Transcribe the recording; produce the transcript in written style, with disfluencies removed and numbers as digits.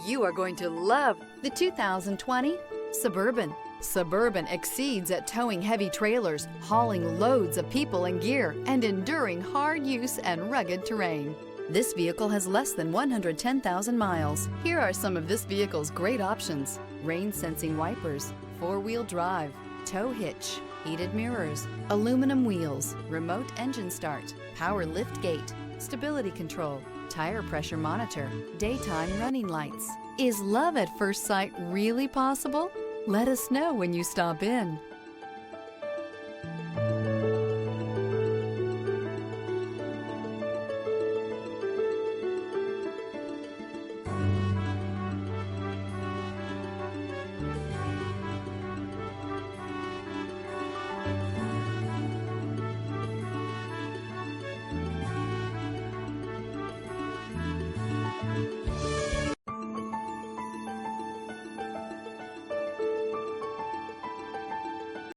You are going to love the 2020 Suburban. Suburban exceeds at towing heavy trailers, hauling loads of people and gear, and enduring hard use and rugged terrain. This vehicle has less than 110,000 miles. Here are some of this vehicle's great options: rain-sensing wipers, four-wheel drive, tow hitch, heated mirrors, aluminum wheels, remote engine start, power lift gate, stability control, tire pressure monitor, daytime running lights. Is love at first sight really possible? Let us know when you stop in.